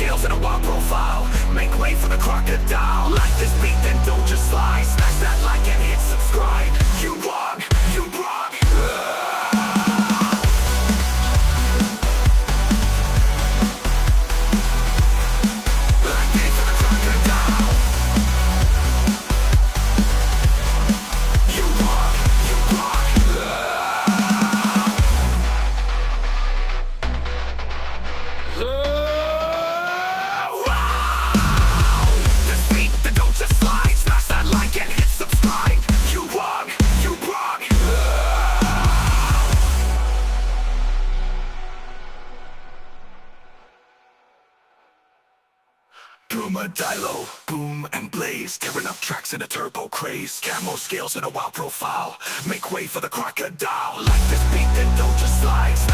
scales and a wild profile. Make way for the crocodile. Like this beat, then don't just slide. Smash that like and hit subscribe. You rock, you rock. Like this for the crocodile. You rock, you rock. Crocodillo, boom and blaze, tearing up tracks in a turbo craze. Camo scales and a wild profile. Make way for the crocodile. Like this beat, then don't just slide.